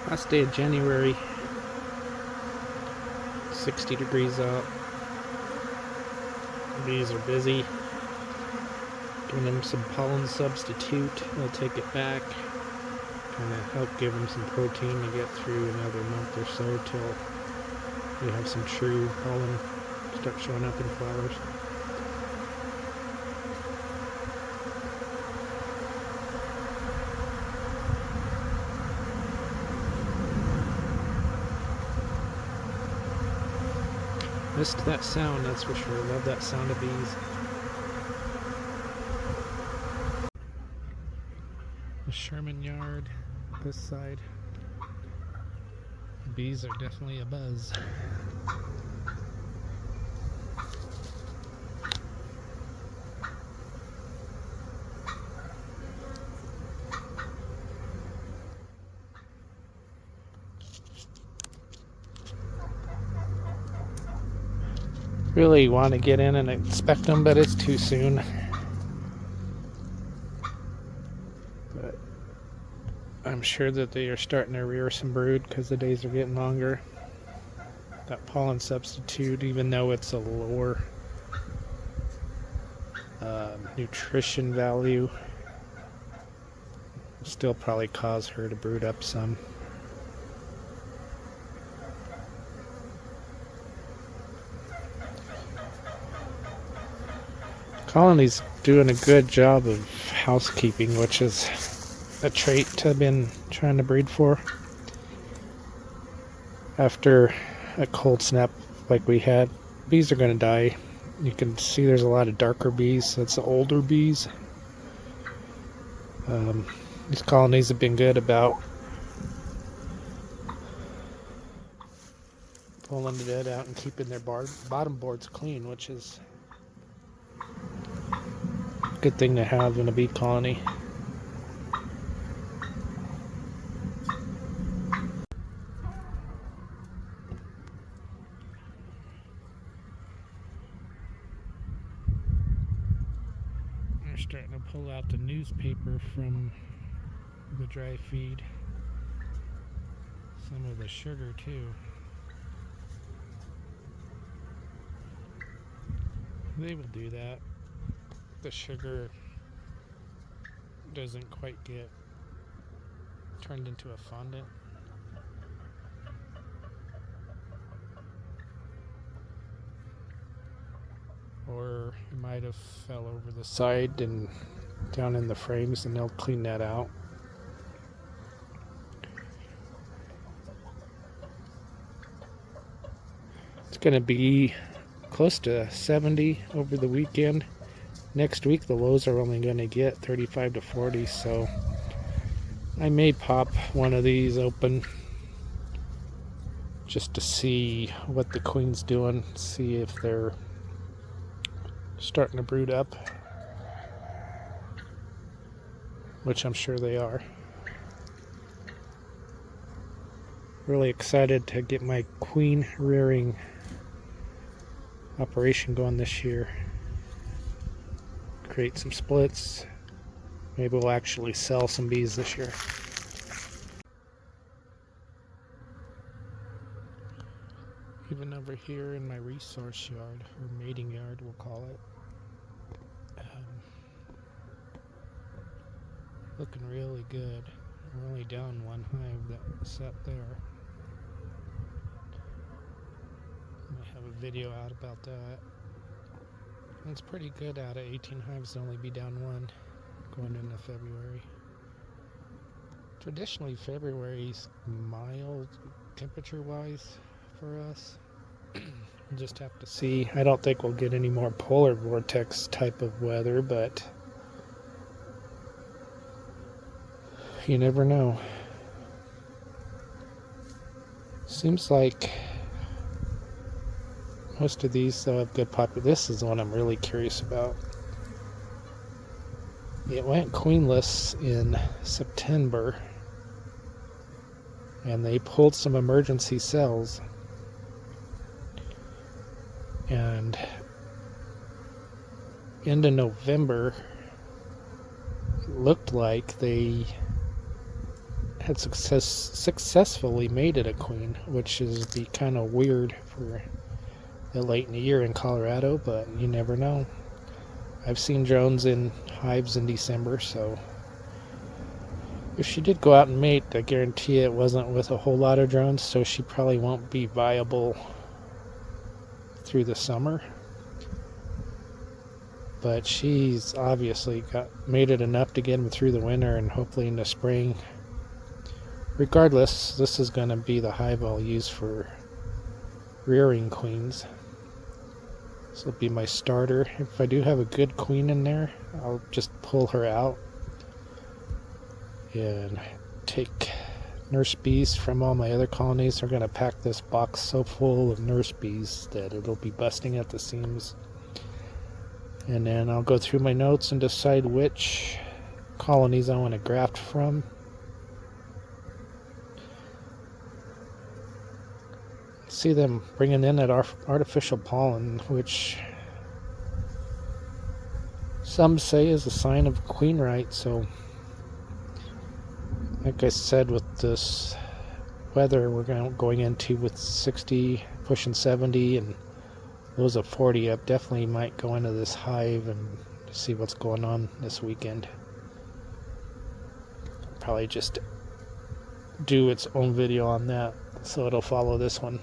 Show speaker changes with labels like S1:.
S1: Last day of January, 60 degrees out. Bees are busy. Giving them some pollen substitute. They'll take it back. Kind of help give them some protein to get through another month or so till we have some true pollen start showing up in flowers. Missed that sound, that's for sure. Love that sound of bees. The Sherman yard, this side. The bees are definitely a buzz. Really want to get in and inspect them, but it's too soon. But I'm sure that they are starting to rear some brood because the days are getting longer. That pollen substitute, even though it's a lower nutrition value, will still probably cause her to brood up some. Colony's doing a good job of housekeeping, which is a trait I've been trying to breed for. After a cold snap like we had, bees are going to die. You can see there's a lot of darker bees, so it's the older bees. These colonies have been good about pulling the dead out and keeping their bottom boards clean, which is a good thing to have in a bee colony. They're starting to pull out the newspaper from the dry feed. Some of the sugar too. They will do that. The sugar doesn't quite get turned into a fondant. Or it might have fell over the side and down in the frames, and they'll clean that out. It's going to be close to 70 over the weekend. Next week the lows are only going to get 35 to 40, so I may pop one of these open just to see what the queen's doing, see if they're starting to brood up, which I'm sure they are. Really excited to get my queen rearing operation going this year. Create some splits. Maybe we'll actually sell some bees this year. Even over here in my resource yard, or mating yard we'll call it, looking really good. We're only down one hive that sat there. I have a video out about that. It's pretty good out of 18 hives to only be down one going into February. Traditionally, February's mild temperature-wise for us. We'll just have to see. I don't think we'll get any more polar vortex type of weather, but you never know. Seems like most of these though have good population. This is the one I'm really curious about. It went queenless in September, and they pulled some emergency cells, and into November it looked like they had successfully made it a queen, which is be kind of weird for late in the year in Colorado, but you never know. I've seen drones in hives in December, so if she did go out and mate, I guarantee it wasn't with a whole lot of drones, so she probably won't be viable through the summer. But she's obviously made it enough to get them through the winter and hopefully in the spring. Regardless, this is going to be the hive I'll use for rearing queens. This will be my starter. If I do have a good queen in there, I'll just pull her out and take nurse bees from all my other colonies. They're going to pack this box so full of nurse bees that it'll be busting at the seams. And then I'll go through my notes and decide which colonies I want to graft from. See them bringing in that artificial pollen, which some say is a sign of queen right. So like I said, with this weather we're going into with 60 pushing 70 and lows of 40, I definitely might go into this hive and see what's going on this weekend. Probably just do its own video on that, so it'll follow this one.